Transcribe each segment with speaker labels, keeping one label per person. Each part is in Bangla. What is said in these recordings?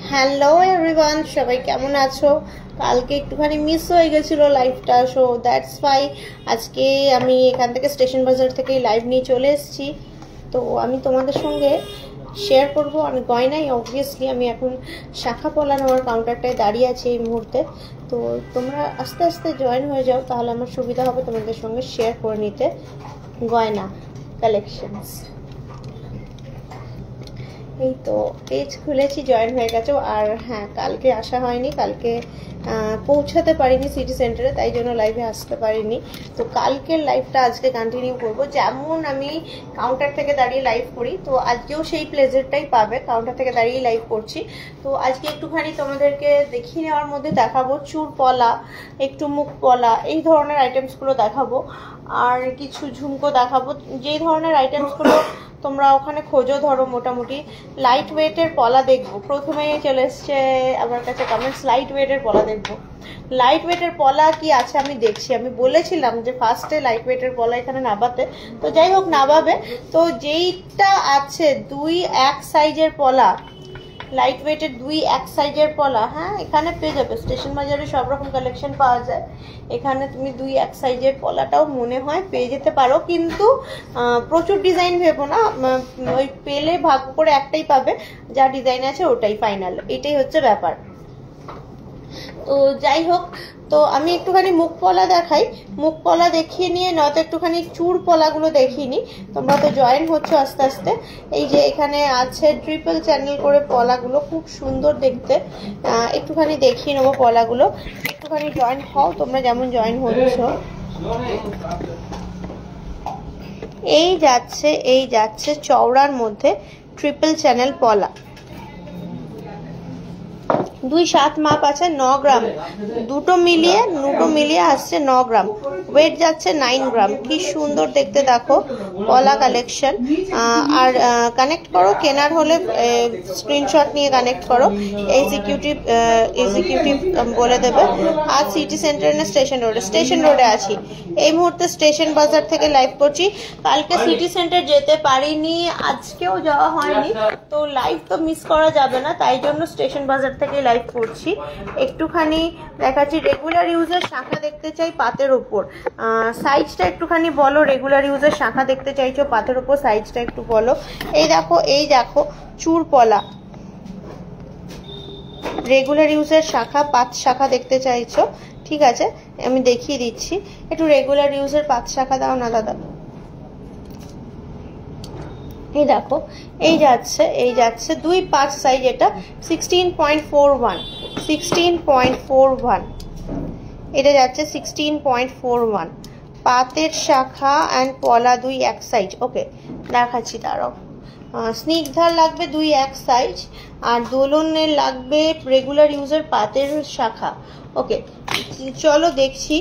Speaker 1: হ্যালো এভরিওয়ান, সবাই কেমন আছো? কালকে একটুখানি মিস হয়ে গেছিলো লাইভটা, সো দ্যাটস ওয়াই আজকে আমি এখান থেকে স্টেশন বাজার থেকে লাইভ নিয়ে চলে এসেছি। তো আমি তোমাদের সঙ্গে শেয়ার করবো আমি গয়নাই। অবভিয়াসলি আমি এখন শাখা পলা নেওয়ার কাউন্টারটায় দাঁড়িয়ে আছি এই মুহূর্তে। তো তোমরা আস্তে আস্তে জয়েন হয়ে যাও, তাহলে আমার সুবিধা হবে তোমাদের সঙ্গে শেয়ার করে নিতে গয়না কালেকশনস। এই তো পেজ খুলেছি, জয়েন হয়ে গেছো। আর হ্যাঁ, কালকে আসা হয়নি, কালকে পৌঁছাতে পারিনি সিটি সেন্টারে, তাই জন্য লাইভে আসতে পারিনি। তো কালকের লাইভটা আজকে কন্টিনিউ করব। যেমন আমি কাউন্টার থেকে দাঁড়িয়ে লাইভ করি, তো আজকেও সেই প্লেজারটাই পাবে, কাউন্টার থেকে দাঁড়িয়ে লাইভ করছি। তো আজকে একটুখানি তোমাদেরকে দেখিয়ে নেওয়ার মধ্যে দেখাবো চুর পলা, একটু মুখ পলা, এই ধরনের আইটেমসগুলো দেখাবো। আর কিছু ঝুমকো দেখাবো, যেই ধরনের আইটেমসগুলো তোমরা ওখানে খোঁজো। ধরো মোটামুটি লাইট ওয়েটের পলা দেখবো। প্রথমেই চলে এসছে আমার কাছে কমেন্টস, লাইট ওয়েটের পলা দেখবো। লাইট ওয়েটের পলা কি আছে আমি দেখছি। আমি বলেছিলাম যে ফার্স্টে লাইট ওয়েটের পলা এখানে নাবাতে, তো যাই হোক নাবাবে। তো যেইটা আছে 2-1 সাইজের পলা, লাইট ওয়েটের 2-1 সাইজের পলা, হ্যাঁ এখানে পেয়ে যাবে। স্টেশন বাজারে সব রকম কালেকশন পাওয়া যায়, এখানে তুমি 2-1 সাইজের পলাটাও মনে হয় পেয়ে যেতে পারো। কিন্তু প্রচুর ডিজাইন ভেবো না, ওই পেলে ভাগ করে একটাই পাবে, যা ডিজাইন আছে ওটাই ফাইনাল, এটাই হচ্ছে ব্যাপার। তো যাই হোক, তো আমি একটুখানি মুখ পলা দেখাই। মুখ পলা দেখিয়ে নিয়ে নয়তো একটুখানি চুর পলাগুলো দেখিয়ে নিই। তোমরা তো জয়েন হচ্ছ আস্তে আস্তে। এই যে এখানে আছে ট্রিপল চ্যানেল করে পলাগুলো, খুব সুন্দর দেখতে। একটুখানি দেখিয়ে নেবো পলাগুলো, একটুখানি জয়েন হও তোমরা যেমন জয়েন হচ্ছ। এই যাচ্ছে চওড়ার মধ্যে ট্রিপল চ্যানেল পলা। 2-7 মাপ আছে, 9 গ্রাম, দুটো মিলিয়ে আসছে 9 গ্রাম। ওয়েট যাচ্ছে 9 গ্রাম। কি সুন্দর দেখতে দেখো পলা কালেকশন। আর কানেক্ট করো, কেনার হলে স্ক্রিনশট নিয়ে কানেক্ট করো। এক্সিকিউটিভ বলে দেবে। আজ সিটি সেন্টার না স্টেশন রোডে আছি এই মুহূর্তে। স্টেশন বাজার থেকে লাইভ করছি। কালকে সিটি সেন্টার যেতে পারিনি, আজকেও যাওয়া হয়নি, তো লাইভ তো মিস করা যাবে না, তাই জন্য স্টেশন বাজার থেকে লাইভ করছি। একটুখানি দেখাচ্ছি। রেগুলার ইউজের শাখা দেখতে চাই পাতের ওপর, সাইজটা একটুখানি বলো। রেগুলার ইউজের শাখা দেখতে চাইছো পাতের ওপর, সাইজটা একটু বলো। এই দেখো চুর পলা, রেগুলার ইউজের শাখা, পাত শাখা দেখতে চাইছো, ঠিক আছে আমি দেখিয়ে দিচ্ছি। একটু রেগুলার ইউজের পাত শাখা দাও না দাদা। এই দেখো এই যাচ্ছে 2-5 সাইজ, এটা 16.41 এটা যাচ্ছে 16.41 পাতের শাখা অ্যান্ড পলা 2-1 সাইজ। ওকে দেখাচ্ছি, দাঁড়াও। স্নিগ্ধার লাগবে 2-1 সাইজ, আর দোলনের লাগবে রেগুলার ইউজের পাতের শাখা। ওকে চলো দেখছি,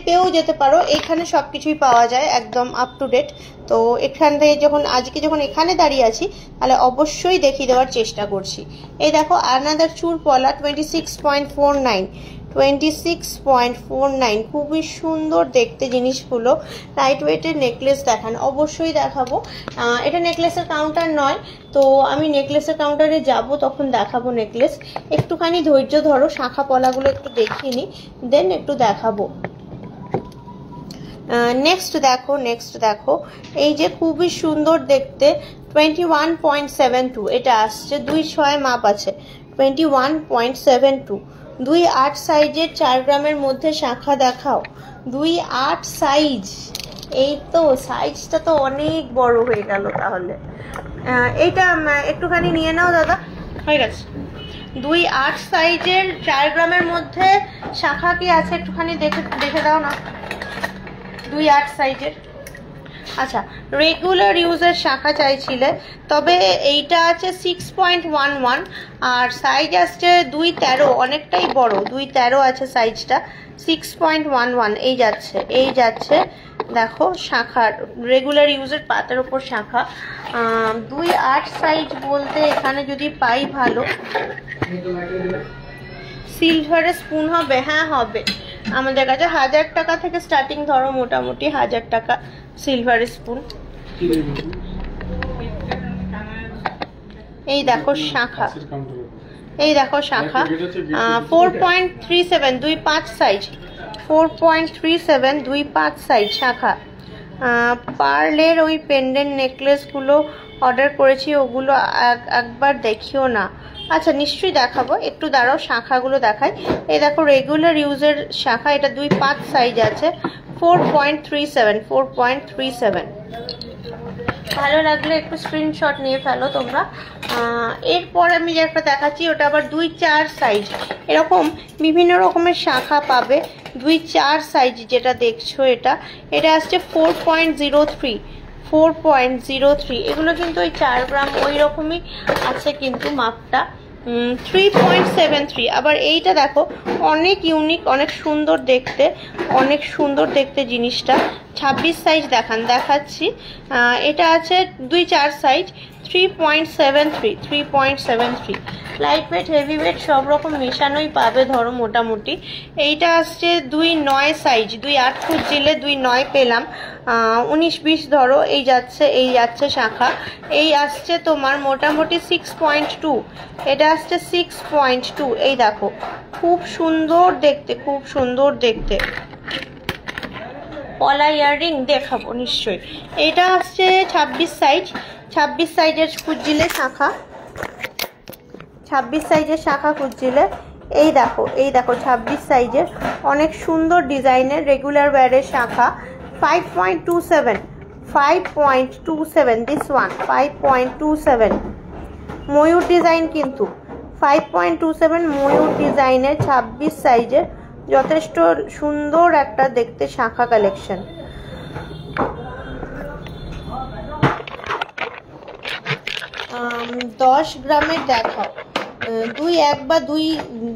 Speaker 1: পেয়েও যেতে পারো, এখানে সব কিছুই পাওয়া যায় একদম আপ টু ডেট। তো এখান থেকে আজকে যখন এখানে দাঁড়িয়ে আছি, তাহলে অবশ্যই দেখিয়ে দেওয়ার চেষ্টা করছি। এই দেখো আনাদার চুর পলা 26.49, খুবই সুন্দর দেখতে জিনিসগুলো। লাইট ওয়েটের নেকলেস দেখান, অবশ্যই দেখাবো। এটা নেকলেসের কাউন্টার নয়, তো আমি নেকলেসের কাউন্টারে যাব, তখন দেখাবো নেকলেস। একটুখানি ধৈর্য ধরো, শাখা পলাগুলো একটু দেখিয়ে নিই, দেন একটু দেখাবো। নেক্সট দেখো এই যে খুবই সুন্দর দেখতে 21.72, এটা আসছে 2-6 মাপ আছে, 21.72। 2-8 সাইজের 4 গ্রামের মধ্যে শাখা দেখাও। 2-8 সাইজ, এই তো সাইজটা তো অনেক বড় হয়ে গেল। তাহলে এইটা একটুখানি নিয়ে নাও দাদা, হয়ে গেছে। 2-8 সাইজের 4 গ্রামের মধ্যে শাখা কি আছে একটুখানি দেখে দাও না। 2-8 সাইজের, আচ্ছা রেগুলার ইউজের শাখা চাইছিলে, তবে এইটা আছে 6.11 আর সাইজ আসছে 2-13, অনেকটাই বড়। 2-13 আছে সাইজটা, 6.11 এই যাচ্ছে দেখো শাখার রেগুলার ইউজের পাতের ওপর শাখা। 2-8 সাইজ বলতে এখানে যদি পাই ভালো। সিলভারের স্পুন হবে? হ্যাঁ হবে, আমাদের কাছে 1000 টাকা থেকে স্টার্টিং, ধরো মোটামুটি 1000 টাকা সিলভারের স্পুন। এই দেখো শাখা, এই দেখো শাখা 4.37 25 সাইজ, 4.37 25 সাইজ শাখা। পার্লের ওই পেন্ডেন্ট নেকলেসগুলো অর্ডার করেছি, ওগুলো একবার দেখিও না। আচ্ছা নিশ্চয়ই দেখাবো, একটু দাঁড়াও শাখাগুলো দেখাই। এই দেখো রেগুলার ইউজের শাখা, এটা 25 সাইজ আছে, 4.37 4.37। ভালো লাগলে একটু স্ক্রিনশট নিয়ে ফেলো তোমরা। এরপর আমি যে একটা দেখাচ্ছি ওটা আবার 2-4 সাইজ, এরকম বিভিন্ন রকমের শাখা পাবে। 2-4 সাইজ যেটা দেখছো এটা, এটা আসছে 4.03 4.03। এগুলো কিন্তু ওই 4 গ্রাম ওই রকমই আছে কিন্তু মাপটা। 3.73। আবার এইটা দেখো অনেক ইউনিক, অনেক সুন্দর দেখতে, অনেক সুন্দর দেখতে জিনিসটা। 26 সাইজ দেখাচ্ছি। এটা আছে 2-4 size, 3.73 3.73। Light weight heavy weight সব রকম মেশানোই পাবে ধরো মোটামুটি। এইটা আসছে 2-9 সাইজ, 2-8 খুঁজছিলে 2-9 পেলাম, 19-20 ধরো। এই যাচ্ছে শাখা। এই আসছে তোমার মোটামুটি 6.2, এটা আসছে 6.2। এই দেখো খুব সুন্দর দেখতে, খুব সুন্দর দেখতে। পলা ইয়াররিং দেখাবো নিশ্চয়ই। এটা আসছে 26 সাইজ, 26 সাইজের খুঁজছিলে শাখা, 26 সাইজের শাখা খুঁজছিলে। এই দেখো 26 সাইজের অনেক সুন্দর ডিজাইনের রেগুলার ওয়্যারের শাখা। 5.27 দিস ওয়ান 5.27 ময়ূর ডিজাইন, কিন্তু 5.27 ময়ূর ডিজাইনের 26 সাইজের যথেষ্ট সুন্দর একটা দেখতে শাখা কালেকশন। 10 গ্রামের দেখাও, 2-1 বা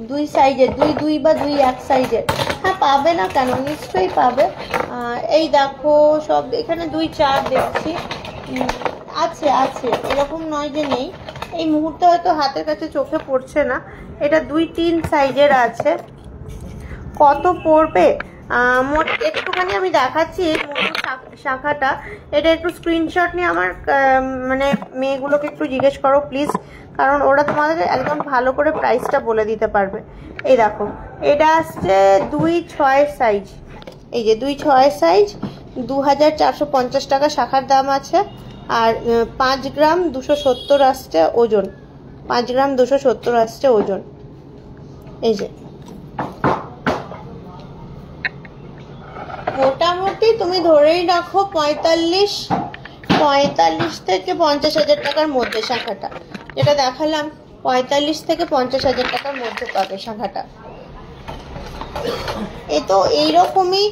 Speaker 1: 2 সাইজের, 2 বা 2-1 সাইজের। হ্যাঁ পাবে না কেন, নিশ্চয়ই পাবে। এই দেখো সব এখানে 2-4 দেখছি, আছে আছে, এরকম নয় যে নেই। এই মুহূর্তে হয়তো হাতের কাছে চোখে পড়ছে না। এটা 2-3 সাইজের আছে। কত পড়বে মোট একটুখানি আমি দেখাচ্ছি এই শাখাটা। এটা একটু স্ক্রিনশট নিয়ে আমার মানে মেয়েগুলোকে একটু জিজ্ঞেস করো প্লিজ, কারণ ওরা তোমাদের একদম ভালো করে প্রাইসটা বলে দিতে পারবে। এই দেখো এটা আসছে 2-6 সাইজ, এই যে 2-6 সাইজ, 2450 টাকা শাখার দাম আছে। আর 5 গ্রাম 270 আসছে ওজন, 5 গ্রাম 270 আসছে ওজন। এই যে মোটামুটি তুমি ধরেই রাখো 45 থেকে 50,000 টাকার মধ্যে শাখাটা, যেটা দেখালাম 45 থেকে 50,000 টাকার মধ্যে পাবে শাখাটা। এ তো এইরকমই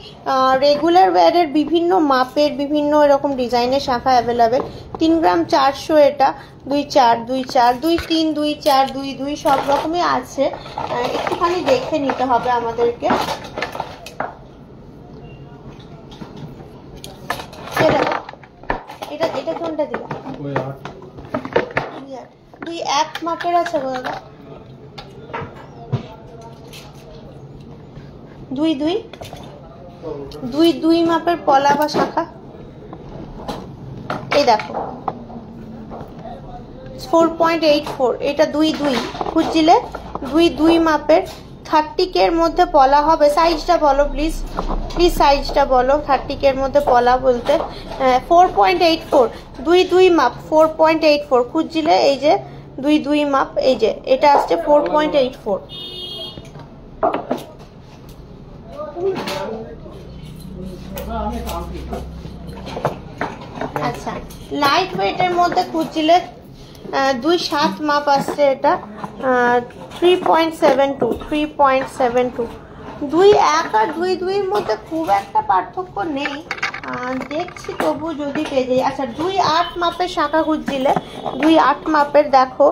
Speaker 1: রেগুলার ওয়্যারের বিভিন্ন মাপের বিভিন্ন এরকম ডিজাইনের শাখা অ্যাভেলেবেল। 3 গ্রাম 400, এটা 2-4 2-4 2-3 2-4 2-2 সব রকমই আছে। একটুখানি দেখে নিতে হবে আমাদেরকে। এটা কোনটা দিবা? 2-1 মাপের আছে গো দাদা, 2-2 মাপের পলা বা শাখা। এই দেখো 4.84, এটা 2-2 খুঁজছিলে 2-2 মাপের 30K এর মধ্যে পলা হবে। সাইজটা বলো প্লিজ, সাইজটা বলো 30K এর মধ্যে পলা বলতে। 4.84 2-2 মাপ, 4.84 খুঁজছিলে এই যে 2-2 মাপ। এই যে এটা আসছে 4.84। আচ্ছা লাইট ওয়েটের মধ্যে খুঁজছিলে 2-7 মাপ আসছে, এটা 3.72 3.72। 2-1 আর 2-2 মধ্যে খুব একটা পার্থক্য নেই, দেখছি তবু যদি পেয়ে যাই। আচ্ছা 2-8 মাপের শাখা খুঁজছিলে, 2-8 মাপের দেখো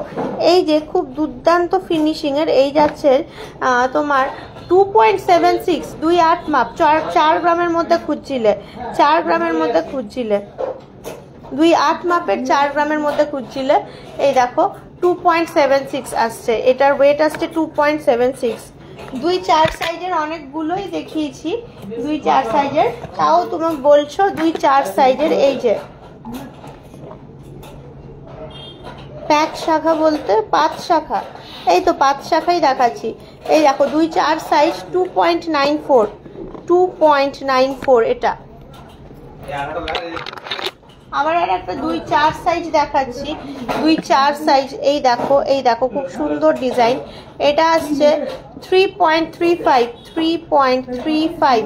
Speaker 1: এই যে খুব দুর্দান্ত ফিনিশিং এর। এই যাচ্ছে তোমার 2.76 2-8 মাপ, 4 গ্রামের মধ্যে খুঁজছিলে, 4 গ্রামের মধ্যে খুঁজছিলে 2-8 মাপের 4 গ্রামের মধ্যে খুঁজছিলে। এই দেখো 2.76 আসছে, এটার ওয়েট আসছে 2.76। 2-4 সাইজের অনেকগুলোই দেখিয়েছি, 2-4 সাইজের, তাও তুমি বলছো 2-4 সাইজের। এই যে প্যাক শাখা বলতে পাঁচ শাখা, এই তো পাঁচ শাখাই দেখাচ্ছি। এই দেখো 2-4 সাইজ 2.94, 2.94 এটা। আবার আর একটা 2-4 সাইজ দেখাচ্ছি, 2-4 সাইজ। এই দেখো, এই দেখো খুব সুন্দর ডিজাইন। এটা আসছে 3.35, 3.35।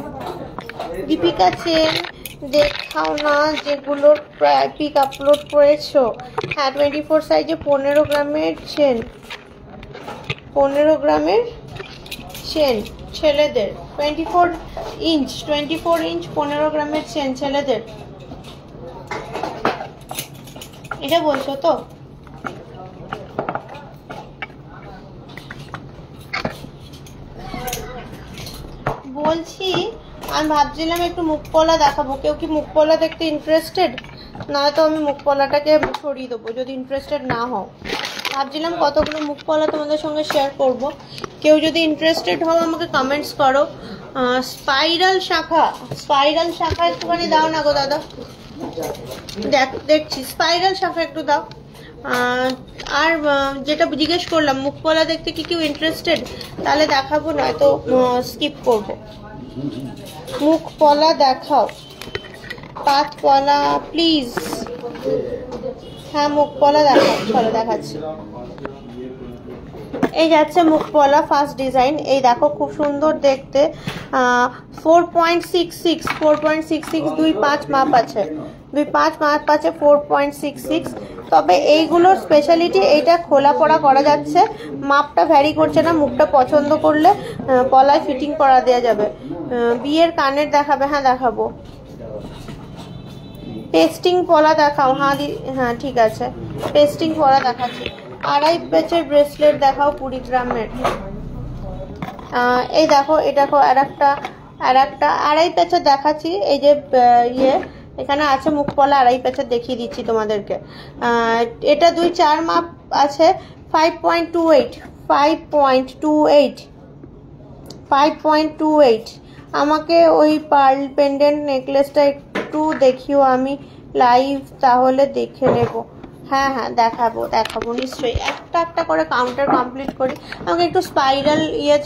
Speaker 1: দীপিকা চেন দেখাও না যেগুলোর পিক আপলোড করেছো। হ্যাঁ 24 সাইজে 15 গ্রামের চেন, 15 গ্রামের চেন ছেলেদের, 24 ইঞ্চ 15 গ্রামের চেন ছেলেদের, এটা বলছো তো? বলছি আমি ভাবছিলাম একটু মুখ পলা দেখাবো, কেউ কি মুখ পলা দেখতে ইন্টারেস্টেড? নয়তো আমি মুখ পলাটাকে সরিয়ে দেবো যদি ইন্টারেস্টেড না হও। ভাবছিলাম কতগুলো মুখ পলা তোমাদের সঙ্গে শেয়ার করব, কেউ যদি ইন্টারেস্টেড হও আমাকে কমেন্টস করো। স্পাইরাল শাখা, স্পাইরাল শাখা একটুখানি দাও না গো দাদা, দেখছি স্পাইরাল শাখা একটু দাও। আর যেটা জিজ্ঞেস করলাম মুখ পলা দেখতে কি কেউ ইন্টারেস্টেড, তাহলে দেখাবো, নয়তো স্কিপ করব। মুখ পলা দেখাও, পাত পলা প্লিজ। হ্যাঁ মুখ পলা দেখাও, চলো দেখাচ্ছি। এই যাচ্ছে মুখ পলা ফার্স্ট ডিজাইন। এই দেখো খুব সুন্দর দেখতে, 4.66, 4.66 2.5 মাপ আছে, 2.5 মাপ আছে, 4.66। তবে এইগুলোর স্পেশালিটি এইটা খোলা পড়া করা যাচ্ছে, মাপটা ভ্যারি করছে না। মুখটা পছন্দ করলে পলায় ফিটিং করা দেওয়া যাবে। বিয়ের কানের দেখাবে? হ্যাঁ দেখাবো। পেস্টিং পলা দেখাও। হ্যাঁ ঠিক আছে, পেস্টিং পলা দেখাচ্ছি। 2.5 প্যাচের ব্রেসলেট দেখাও 20 গ্রামের। এই দেখো, এই দেখো আর একটা 2.5 প্যাচের দেখাচ্ছি। এই যে এখানে আছে মুখ পলা 2.5 প্যাচের, দেখিয়ে দিচ্ছি তোমাদেরকে। এটা 2-4 মাপ আছে, 5.28, 5.28, 5.28। আমাকে ওই পার্ল পেন্ডেন্ট নেকলেসটা একটু দেখিও, আমি লাইভ তাহলে দেখে নেব। হ্যাঁ হ্যাঁ দেখাবো দেখাবো নিশ্চয়ই, একটা একটা করে কাউন্টার কমপ্লিট করি। আমাকে একটু স্পাইরাল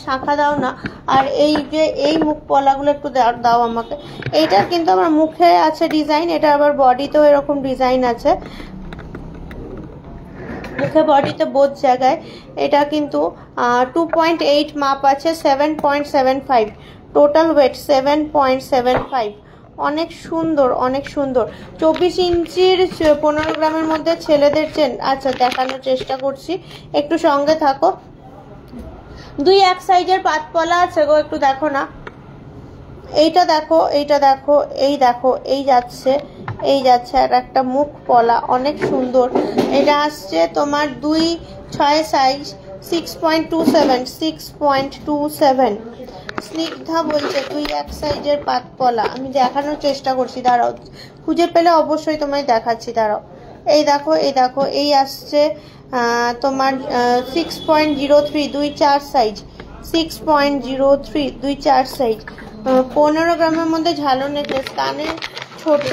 Speaker 1: শাখা দাও না। আর এই যে এই মুখ পলাগুলো একটু দাও আমাকে। এইটার কিন্তু আমার মুখে আছে ডিজাইন, এটা আবার বডিতেও এরকম ডিজাইন আছে, মুখে বডিতে বোধ জায়গায়। এটা কিন্তু 2.8 মাপ আছে, 7.75 টোটাল ওয়েট, 7.75। অনেক সুন্দর, অনেক সুন্দর। 24 ইঞ্চির 15 গ্রামের মধ্যে ছেলেদের চেন। আচ্ছা দেখানোর চেষ্টা করছি, একটু সঙ্গে থাকো। 2-1 সাইজের পাত পলা আছে গো, একটু দেখো না। এইটা দেখো, এইটা দেখো, এই দেখো, এই যাচ্ছে, এই যাচ্ছে আর একটা মুখ পলা, অনেক সুন্দর। এটা আসছে তোমার 2-6 সাইজ, 6.27, 6.27। স্নিগ্ধা বলছে 2-1 সাইজের পাত পলা। আমি দেখানোর চেষ্টা করছি, দাঁড়াও, খুঁজে পেলে অবশ্যই তোমায় দেখাচ্ছি, দাঁড়াও। এই দেখো, এই দেখো, এই আসছে তোমার 6.03, 2-4 সাইজ, 6.03, 2-4 সাইজ। 15 গ্রামের মধ্যে ঝালর নেকলেস, কানে ছোট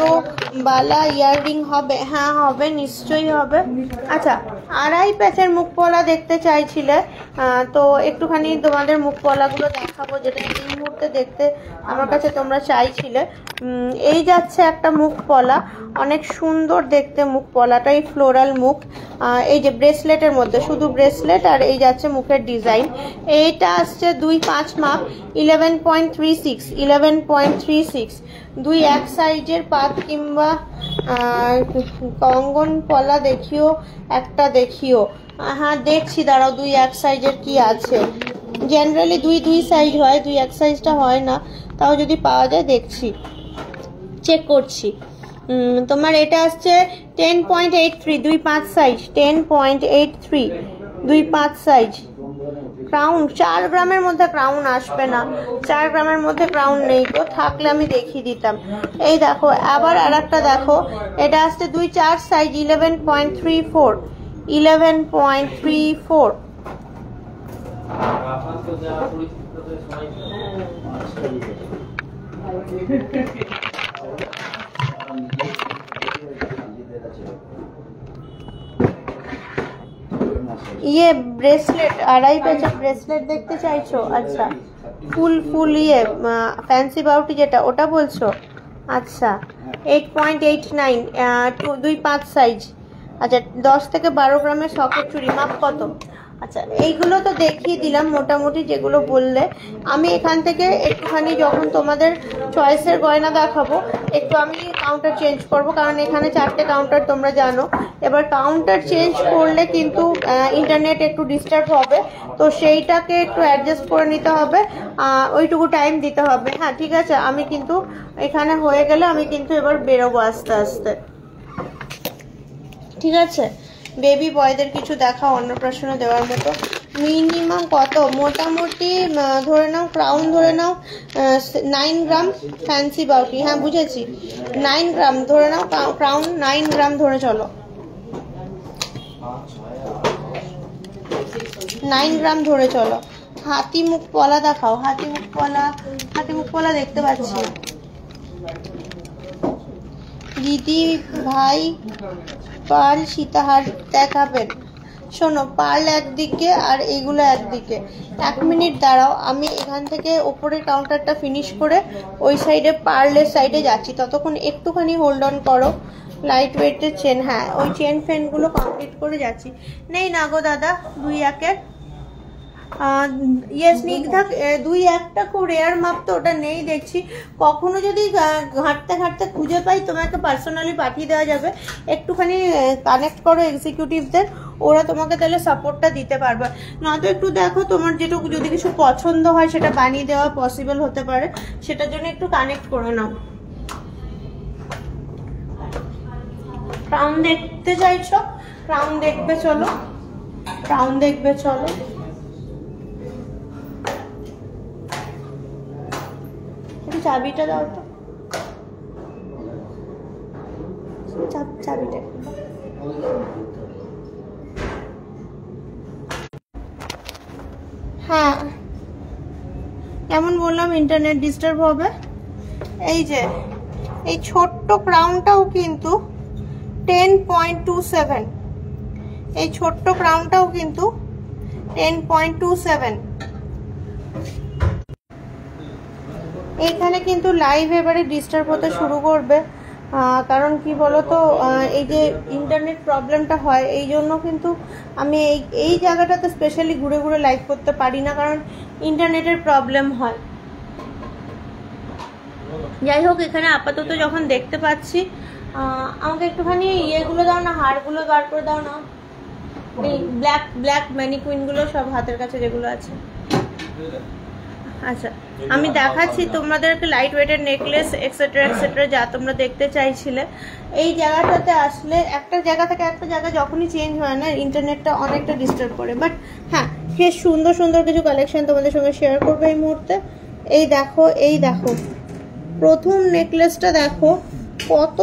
Speaker 1: বালা ইয়াররিং হবে? হ্যাঁ হবে, নিশ্চয়ই হবে। আচ্ছা 2.5 প্যাচের মুখ পলা দেখতে চাইছিলে, তো একটুখানি তোমাদের মুখ পলাগুলো দেখাবো, যেটা এই মুহূর্তে দেখতে আমার কাছে তোমরা চাইছিলে। এই যাচ্ছে একটা মুখ পলা, অনেক সুন্দর দেখতে মুখ পলাটাই, ফ্লোরাল মুখ। এই যে ব্রেসলেটের মধ্যে, শুধু ব্রেসলেট, আর এই যাচ্ছে মুখের ডিজাইন। এইটা আসছে 2-5 মাপ, 11.36, 11.36। 2-1 সাইজের পাত কিংবা কঙ্গন পলা দেখিও, একটা দেখিও। হ্যাঁ দেখছি, দাঁড়াও, 2-1 সাইজের কি আছে। জেনারেলি 2 সাইজ হয়, 2-1 সাইজটা হয় না, তাও যদি পাওয়া যায় দেখছি, চেক করছি। তোমার এটা আসছে 10.83, 2-5 সাইজ, 10.83, 2-5 সাইজ। ক্রাউন 4 গ্রামের মধ্যে ক্রাউন আসবে না, 4 গ্রামের মধ্যে ক্রাউন নেই তো, থাকলে আমি দেখিয়ে দিতাম। এই দেখো, আবার আর একটা দেখো, এটা আসছে 2-4 সাইজ, 11.34, 11.34। ইয়ে ব্রেসলেট, আড়াই প্যাচের ব্রেসলেট দেখতে চাইছো? আচ্ছা, ফুল ইয়ে ফ্যান্সি বাউটি যেটা, ওটা বলছো? আচ্ছা, 8.89 2.5 সাইজ। আচ্ছা, 10 থেকে 12 গ্রামের সকেট চুড়ি, মাপ কত? আচ্ছা, এইগুলো তো দেখিয়ে দিলাম মোটামুটি যেগুলো বললে। আমি এখান থেকে একটুখানি যখন তোমাদের চয়েসের গয়না দেখাবো, একটু আমি কাউন্টার চেঞ্জ করব, কারণ এখানে 4টে কাউন্টার তোমরা জানো। এবার কাউন্টার চেঞ্জ করলে কিন্তু ইন্টারনেট একটু ডিস্টার্ব হবে, তো সেইটাকে একটু অ্যাডজাস্ট করে নিতে হবে, ওইটুকু টাইম দিতে হবে। হ্যাঁ ঠিক আছে, আমি কিন্তু এখানে হয়ে গেলে আমি কিন্তু এবার বেরোবো আস্তে আস্তে, ঠিক আছে? বেবি বয়দের কিছু দেখা, অন্নপ্রাশনে দেওয়ার মতো। মিনিমাম কত? মোটামুটি ধরে নাও, ক্রাউন ধরে নাও 9 গ্রাম, ফ্যান্সি বাউটি, হ্যাঁ বুঝেছি 9 গ্রাম ধরে নাও, ক্রাউন 9 গ্রাম ধরে চলো, 9 গ্রাম ধরে চলো। হাতি মুখ পলা দেখাও, হাতি মুখ পলা দেখতে পাচ্ছি। দিদি ভাই পার্ল সীতাহার দেখাবেন? শোনো, পার্ল একদিকে আর এইগুলো একদিকে। 1 মিনিট দাঁড়াও, আমি এখান থেকে ওপরের কাউন্টারটা ফিনিশ করে ওই সাইডে পার্লের সাইডে যাচ্ছি, ততক্ষণ একটুখানি হোল্ড অন করো। লাইট ওয়েটের চেন, হ্যাঁ ওই চেন ফেনগুলো কমপ্লিট করে যাচ্ছি। নেই না গো দাদা 2-1-এর? ইয়ে স্নিগ্ধা 2-1টা খুব রেয়ার মাপ, তো ওটা নেই দেখছি। কখনো যদি ঘাঁটতে খুঁজে পাই তোমাকে পার্সোনালি পাঠিয়ে দেওয়া যাবে। একটুখানি কানেক্ট করো এক্সিকিউটিভদের, ওরা তোমাকে তাহলে সাপোর্টটা দিতে পারবে। নয়তো একটু দেখো তোমার যেটুকু যদি কিছু পছন্দ হয় সেটা বানিয়ে দেওয়া পসিবল হতে পারে, সেটার জন্য একটু কানেক্ট করে নাও। ক্রাউন দেখতে চাইছো? ক্রাউন দেখবে চলো, ক্রাউন দেখবে চলো। চাবিটা দাও তো, চাবিটা। হ্যাঁ কেমন বললাম, ইন্টারনেট ডিস্টার্ব হবে। এই যে এই ছোট্ট ক্রাউনটাও কিন্তু 10.27, এই ছোট্ট ক্রাউনটাও কিন্তু 10.27। এইখানে কিন্তু লাইভ এবারে ডিস্টার্ব হতে শুরু করবে, কারণ কি বলতো, এই যে ইন্টারনেট প্রবলেমটা হয়, এই জন্য কিন্তু আমি এই জায়গাটাতে স্পেশালি ঘুরে ঘুরে লাইভ করতে পারি না, কারণ ইন্টারনেটের প্রবলেম হয়। যাই হোক, এখানে আপাতত যখন দেখতে পাচ্ছি, আমাকে একটুখানি ইয়েগুলো দাও না, হারগুলো বার করে দাও না, এই ব্ল্যাক ম্যানিকুইনগুলো সব হাতের কাছে যেগুলো আছে। আচ্ছা, আমি দেখাচ্ছি তোমাদেরকে লাইট ওয়েটের নেকলেস এক্সেট্রা যা তোমরা দেখতে চাইছিলে। এই জায়গাটাতে আসলে একটা জায়গা থেকে একটা জায়গা যখনই চেঞ্জ হয় না, ইন্টারনেটটা অনেকটা ডিস্টার্ব করে। বাট হ্যাঁ, বেশ সুন্দর কিছু কালেকশন তোমাদের সঙ্গে শেয়ার করবো এই মুহূর্তে। এই দেখো প্রথম নেকলেসটা দেখো কত।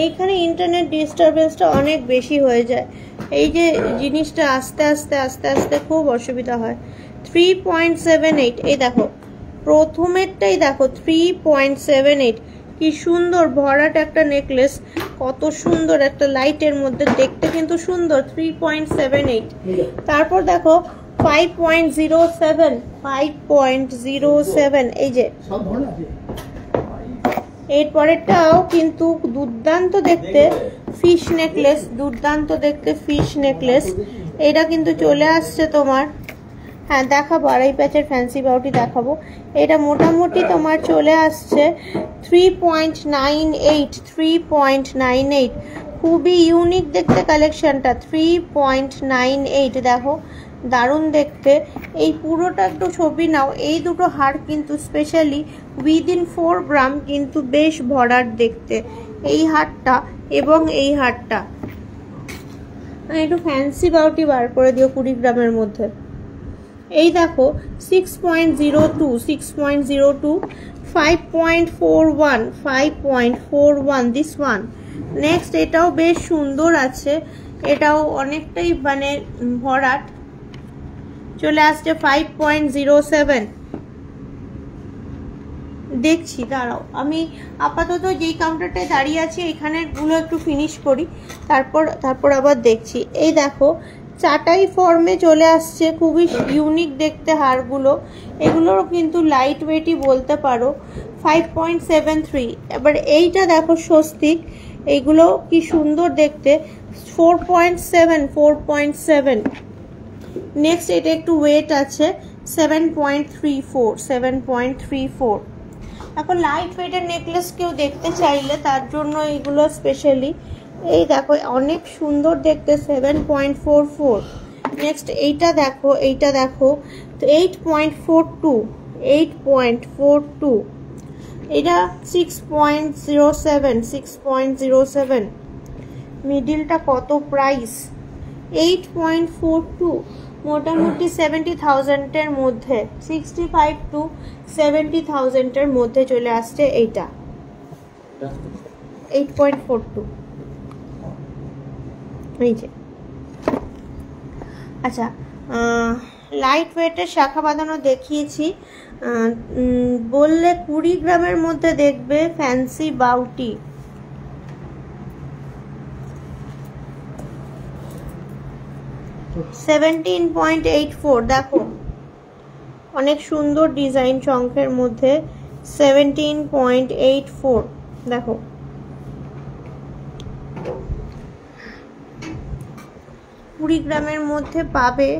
Speaker 1: এইখানে ইন্টারনেট ডিস্টারবেন্সটা অনেক বেশি হয়ে যায়, এই যে জিনিসটা আস্তে আস্তে খুব অসুবিধা হয়। 3.78, এই দেখো প্রথমেরটাই দেখো 3.78, কি সুন্দর ভরাট একটা নেকলেস, কত সুন্দর একটা লাইটের মধ্যে দেখতে কিন্তু সুন্দর। 3.78। তারপর দেখো 5.07, এই যে এর পরেরটাও কিন্তু দুর্দান্ত দেখতে, ফিশ নেকলেস, দুর্দান্ত দেখতে ফিশ নেকলেস। এটা কিন্তু চলে আসছে তোমার, হ্যাঁ দেখাবো, আড়াই প্যাচের ফ্যান্সি বাউটি দেখাবো। এটা মোটামুটি তোমার চলে আসছে 3.98, খুবই ইউনিক দেখতে কালেকশনটা। 3.98 দেখো, দারুণ দেখতে। এই পুরোটা একটু ছবি নাও। এই দুটো হার কিন্তু স্পেশালি উইদিন 4 গ্রাম, কিন্তু বেশ ভরাট দেখতে এই হারটা এবং এই হারটা। একটু ফ্যান্সি বাউটি বার করে দিও 20 গ্রামের মধ্যে। এই দেখো 6.02, 5.41, দিস ওয়ান। নেক্সট এটাও বেশ সুন্দর আছে, এটাও অনেকটাই মানে ভরাট, চলে আসছে 5.07। দেখছি, দাঁড়াও আমি আপাতত যেই কাউন্টারটায় দাঁড়িয়ে আছি এইখানেরগুলো একটু ফিনিশ করি, তারপর আবার দেখছি। এই দেখো চাটাই ফর্মে চলে আসছে, খুবই ইউনিক দেখতে হারগুলো, এগুলোরও কিন্তু লাইট ওয়েটই বলতে পারো। 5.73। এবার এইটা দেখো স্বস্তিক, এইগুলো কি সুন্দর দেখতে, 4.7। নেক্সট এটা একটু ওয়েট আছে, 7.34। এখন লাইট ওয়েটের নেকলেস কেউ দেখতে চাইলে তার জন্য এইগুলো স্পেশালি। এই দেখো অনেক সুন্দর দেখতে, 7.44। নেক্সট এইটা দেখো তো 8.42। এটা 6.07। মিডিলটা কত প্রাইস? 8.42। মোটামুটি 70,000-এর মধ্যে, 65 to 70,000-এর মধ্যে চলে আসছে এইটা, 8.42। এই যে আচ্ছা, লাইট ওয়েটের শাখা বাঁধানো দেখিয়েছি, বললে 20 গ্রামের মধ্যে দেখবে ফ্যান্সি বাউটি। $17.84। দেখো অনেক সুন্দর ডিজাইন শঙ্খের মধ্যে, 17.84। দেখো 20 গ্রামের মধ্যে পাবে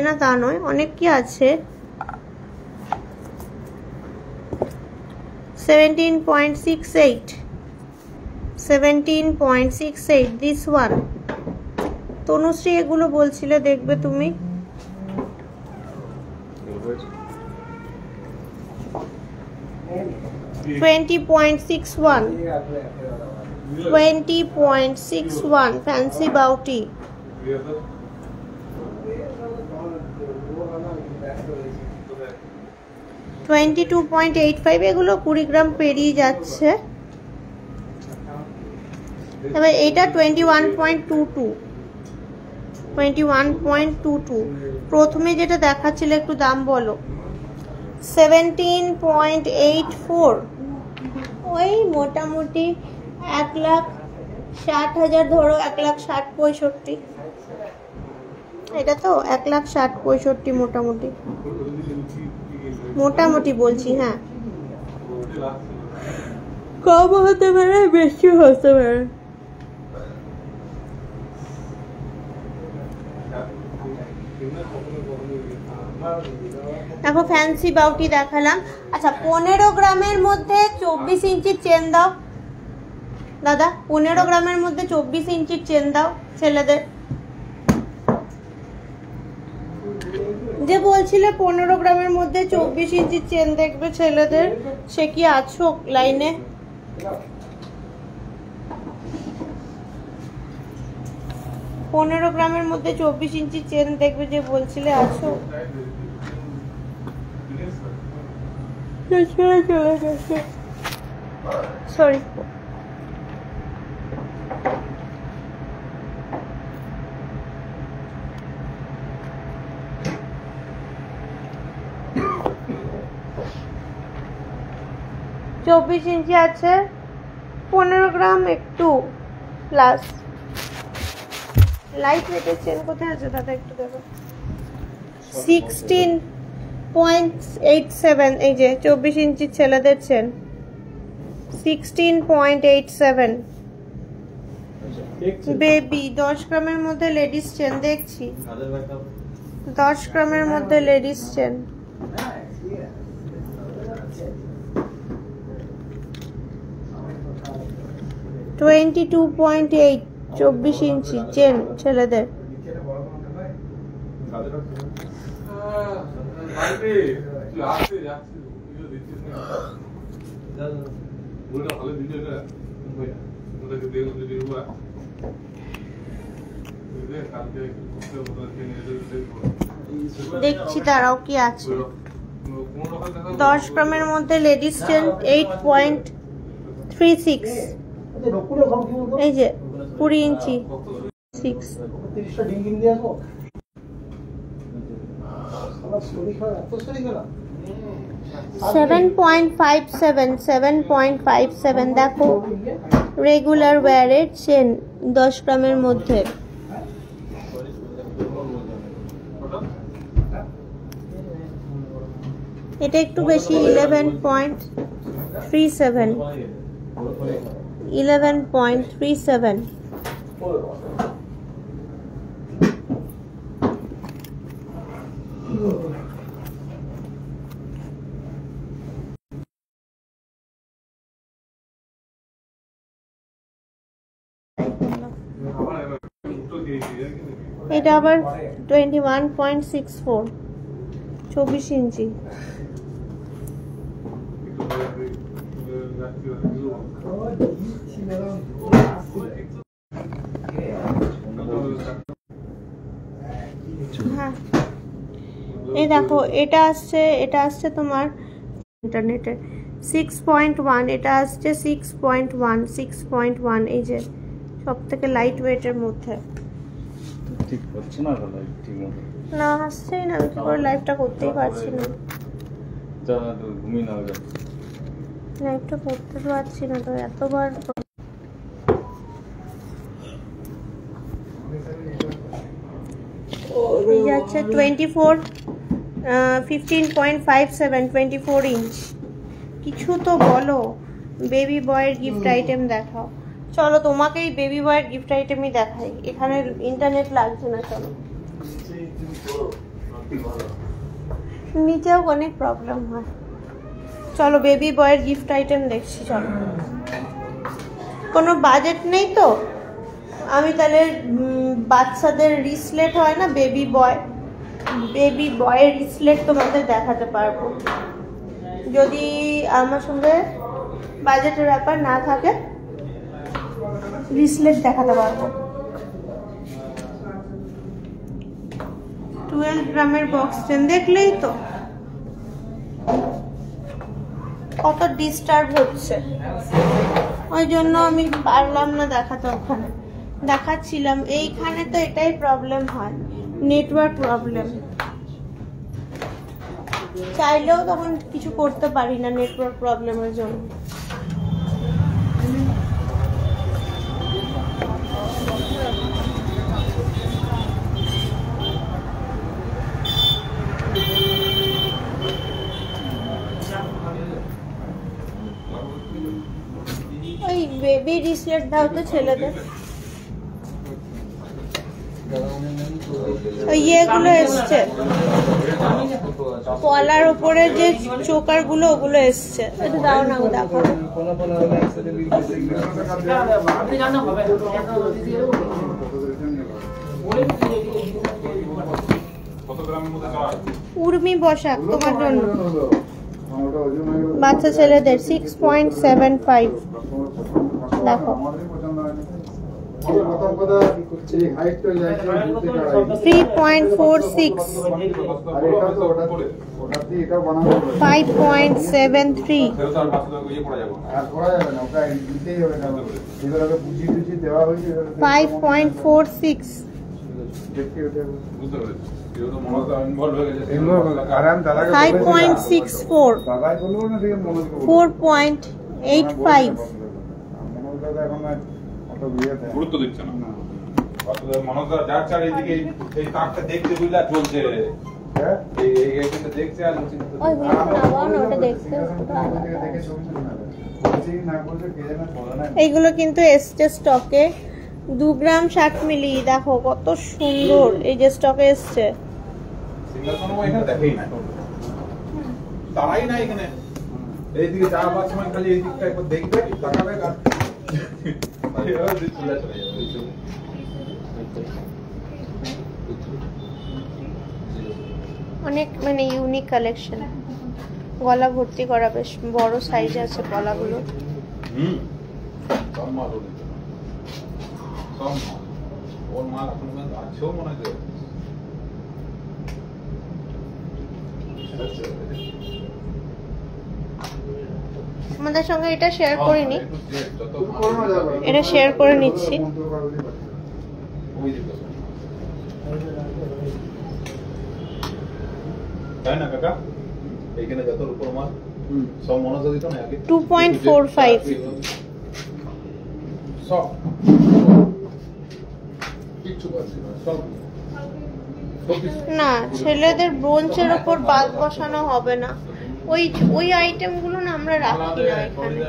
Speaker 1: না তা নয়, অনেক কি আছে। 17.68 দিস ওয়ান। তনুশ্রী এগুলো বলছিলে দেখবে তুমি, 20.61 ফ্যান্সি বাউটি। 22.85 এগুলো 20 গ্রাম পেরিয়ে যাচ্ছে। এবার এটা 21.22। প্রথমে যেটা দেখাচ্ছিল একটু দাম বলো। 17.84। ওই মোটামুটি 1,60,000 ধরো, 1,60,65। এটা তো 1,60,65 মোটামুটি বলছি। হ্যাঁ, কম হতে পারে, বেশি হতে পারে। দেখো ফ্যান্সি বাউটি দেখালাম। আচ্ছা 15 গ্রামের মধ্যে 24 ইঞ্চির চেন দাও দাদা, 15 গ্রামের মধ্যে 24 ইঞ্চির চেন দাও ছেলেদের। যে বলছিলে 15 গ্রামের মধ্যে 24 ইঞ্চির চেন দেখবে ছেলেদের, সে কি আছো লাইনে? পনেরো গ্রামের মধ্যে 24 ইঞ্চি চেন দেখবে যে বলছিলে, আছো? চলে গেছে, সরি। চব্বিশ ইঞ্চি আছে, 15 গ্রাম একটু প্লাস। লাইট ওয়েটের চেন কোথায় আছে দাদা একটু দেখো। 16.87, এই যে 24 ইঞ্চি ছেলেদের চেন, 16.87। বেবি 10 গ্রামের মধ্যে লেডিস চেন দেখছি, 10 গ্রামের মধ্যে লেডিস চেন। $22.8, 24 ইঞ্চি চেন ছেলেদের। দেখছি দাঁড়াও কি আছে। 10 গ্রামের মধ্যে লেডিস চেন 8.36, এই যে 20 ইঞ্চি 6। 7.57 7.57 দেখো রেগুলার ওয়্যারের চেন 10 গ্রামের মধ্যে। এটা একটু বেশি 11.37 11.37। এটা আবার 21.64 24 ইঞ্চি। হ্যাঁ এই দেখো এটা আসছে তোমার ইন্টারনেটে 6.1, এটা আসছে 6.1 এই যে সব থেকে লাইট ওয়েটের মধ্যে।
Speaker 2: ঠিক হচ্ছে না লাইট ঠিক মতো
Speaker 1: না আসছেই না, আমি কি করে লাইভটা করতেই পারছি না।
Speaker 2: যা তো ঘুমিয়ে না যা
Speaker 1: লাইভটা করতে পারছি না তো এতবার। এই যাচ্ছে 15.57 24 ইঞ্চ। কিছু তো বলো, বেবি বয়ের গিফট আইটেম দেখাও। চলো তোমাকেই বেবি বয়ের গিফট আইটেমই দেখাই, এখানে ইন্টারনেট লাগছে না। চলো নিচেও অনেক প্রবলেম হয়। চলো বেবি বয়ের গিফট আইটেম দেখছি। চলো কোনো বাজেট নেই তো আমি তাহলে বাচ্চাদের রিসলেট হয় না বেবি বয়ের রিসলেট তোমাদের দেখাতে পারবো। যদি আমার সঙ্গে বাজেটের ব্যাপার না থাকে রিসলেট দেখাতে পারবো। 12 গ্রামের বক্স চেন দেখলেই তো কত ডিস্টার্ব হচ্ছে, ওই জন্য আমি পারলাম না দেখাতে। ওখানে দেখাচ্ছিলাম, এইখানে তো এটাই প্রবলেম হয়, নেটওয়ার্ক প্রবলেম। চাইলেও তখন কিছু করতে পারি না নেটওয়ার্ক প্রবলেমের জন্য। ওই বেবি রিসলেট দাও তো ছেলেদের। ইয়েগুলো এসছে পলার উপরে যে চোকার গুলো, ওগুলো এসছে। এটা দাও না, দেখো উর্মি বসাক তোমার জন্য, বাচ্চা ছেলেদের 6.75 দেখো 3.46 5.73 5.46 5.64 4.85
Speaker 3: গুরুত্ব দিচ্ছে না মনটা যাচ্ছে আর এইদিকে এই কাকটা দেখতে বুঝলা চলছে এইটা দেখছে আর
Speaker 1: ওই নাও না, ওটা দেখতে এইগুলো কিন্তু এসছে স্টকে 2 গ্রাম 60 মিলি। দেখো কত সুন্দর, এই যে স্টকে এসছে।
Speaker 3: সিঙ্গাসন এখানে দেখেই না, তারাই না এখানে, এইদিকে যাওয়ার সময় খালি এই দিকটা একবার দেখবে তাকাবে আর
Speaker 1: অনেক মানে ইউনিক কালেকশন, গলা ভর্তি করা, বেশ বড় সাইজ আছে গলাগুলো।
Speaker 3: ওর মাল এখন আছেও মনে হয়।
Speaker 1: আমাদের সঙ্গে এটা শেয়ার করিনি, এটা শেয়ার করে নিচ্ছি।
Speaker 3: তাই না কাকা? এইখানে যত উপর মাল সব মনোজ দিত না আগে
Speaker 1: 2.45
Speaker 3: সব কিছু পাচ্ছি না সব
Speaker 1: না, ছেলেদের ব্রোঞ্চের ওপর বাদ বসানো হবে না। ওই ওই আইটেমগুলো না আমরা রাখি না এখানে।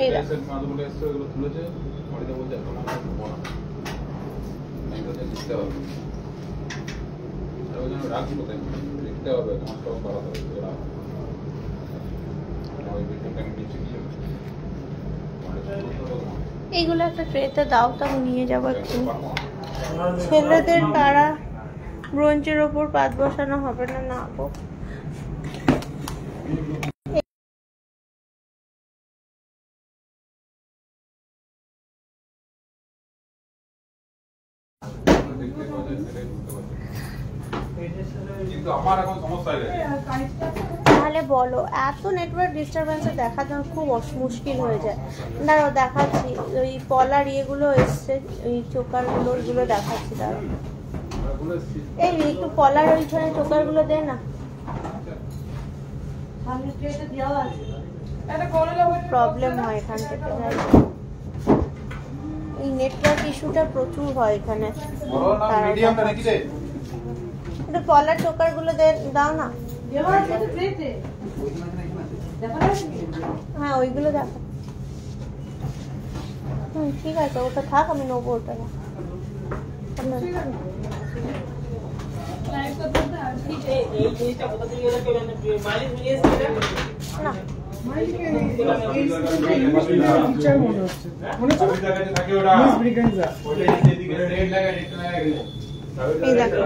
Speaker 1: এই দেখো, এইগুলো একটা ট্রেতে দাও তো, আমি নিয়ে যাবো একটু। ছেলেদের তারা ব্রোঞ্চের ওপর পাত বসানো হবে না, না গো।
Speaker 3: কিন্তু আমার এখন সমস্যা হয়ে গেছে।
Speaker 1: তাহলে বলো, এত নেটওয়ার্ক ডিস্টারবেন্সে দেখা যাওয়া খুব মুশকিল হয়ে যায়। দাঁড়াও দেখাচ্ছি, ওই পলার ইয়েগুলো এসছে, ওই চোকারগুলো ওইগুলো দেখাচ্ছি। দাঁড়াও, এই একটু পলার ওইখানে চোকারগুলো দে না। প্রবলেম হয় এখান থেকে, এই নেটওয়ার্ক ইস্যুটা প্রচুর হয় এখানে। একটু পলার চোকারগুলো দাও না। হ্যাঁ, ওইগুলো দেখো। ঠিক আছে, ওটা থাক, আমি নেবো ওটা। না, এই দেখো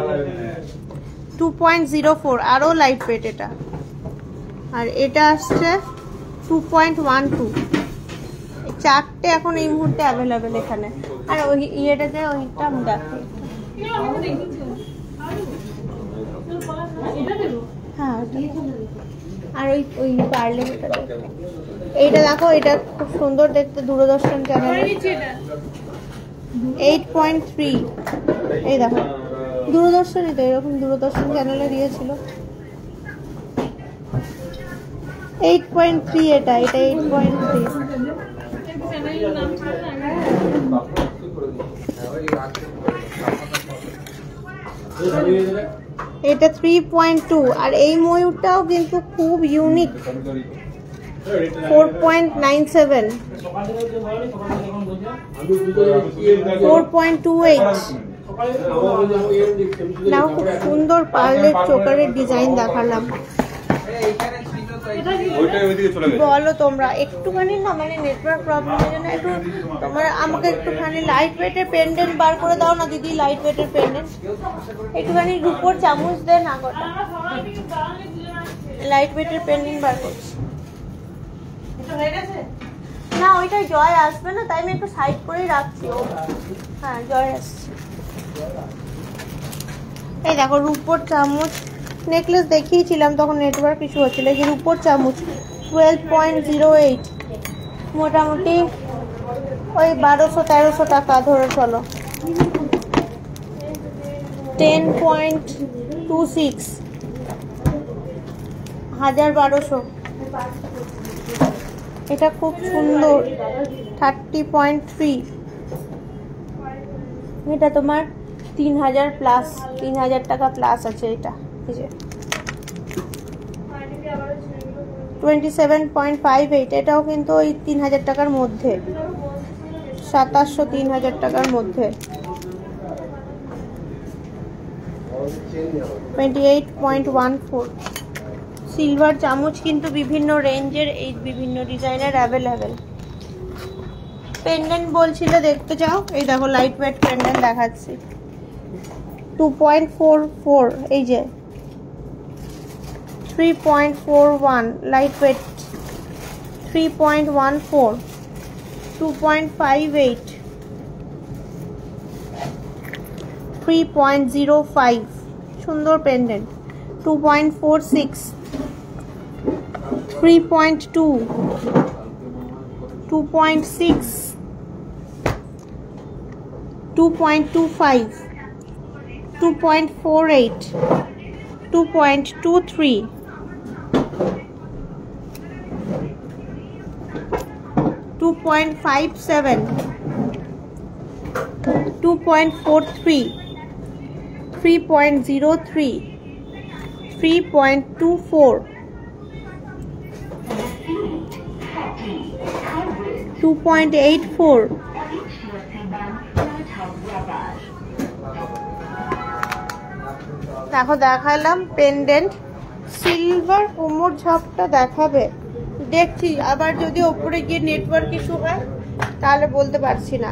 Speaker 1: 2.04, আরো লাইট ওয়েট এটা। আর এটা আসছে 2.12। চারটে এখন এই মুহূর্তে অ্যাভেলেবেল এখানে। আর ওই ইয়েটাতে ওইটা আমি দেখি। হ্যাঁ, আর ওই ওই পার্লে এইটা দেখো, এটা খুব সুন্দর দেখতে, দূরদর্শন চ্যানেল 8.3। এই দেখো, দূরদর্শনই তো, এরকম দূরদর্শন চ্যানেলে দিয়েছিল। 8.3 এটা 8.3। এটা 3.2। আর এই ময়ূরটাও কিন্তু খুব ইউনিক, 4.97, 4.28। নাও, খুব সুন্দর পার্লের চোকারের ডিজাইন দেখালাম। বলো তোমরা একটুখানি না, মানে নেটওয়ার্ক প্রবলেমের জন্য একটু তোমরা আমাকে একটুখানি লাইট ওয়েটের পেন্ডেন্ট বার করে দাও না দিদি। লাইট ওয়েটের পেন্ডেন্ট একটুখানি রূপোর চামচ দেন না, গোটা লাইট ওয়েটের পেন্ডেন্ট বার করছি। না, ওইটাই জয় আসবে না, তাই আমি একটু সাইড করেই রাখছি। হ্যাঁ, জয় আসছে। এই দেখো, রূপোর চামচ নেকলেস দেখিয়েছিলাম তখন নেটওয়ার্ক ইস্যু হচ্ছিল। এই যে রূপোর চামচ 12.08, মোটামুটি ওই 1200-1300 টাকা ধরে চলো। 10.26, 1200। এটা খুব সুন্দর, 30.3। এটা তোমার 3000 প্লাস, 3000 টাকা প্লাস আছে এটা। 27.58, এটাও কিন্তু ওই 3000 টাকার মধ্যে, 2700-3000 টাকার মধ্যে। 28.14 সিলভার চামচ, কিন্তু বিভিন্ন রেঞ্জের, এই বিভিন্ন ডিজাইনের অ্যাভেলেবেল। পেন্ডেন্ট বলছিলে দেখতে চাও? এই দেখো, লাইট ওয়েট পেন্ডেন্ট দেখাচ্ছি। 2.44, এই যে 3.41 লাইট ওয়েট, 3.14, 2.58, 3.05 সুন্দর পেন্ডেন্ট, 2.46, 3.2, 2.6, 2.25, 2.48, 2.23, 2.57, 2.43, 3.03, 3.24, 2.84, দেখো দেখালাম পেন্ডেন্ট। সিলভার কোমর ঝাপটা দেখাবে, দেখছি আবার যদি ওপরে গিয়ে নেটওয়ার্ক ইস্যু হয় তাহলে বলতে পারছি না।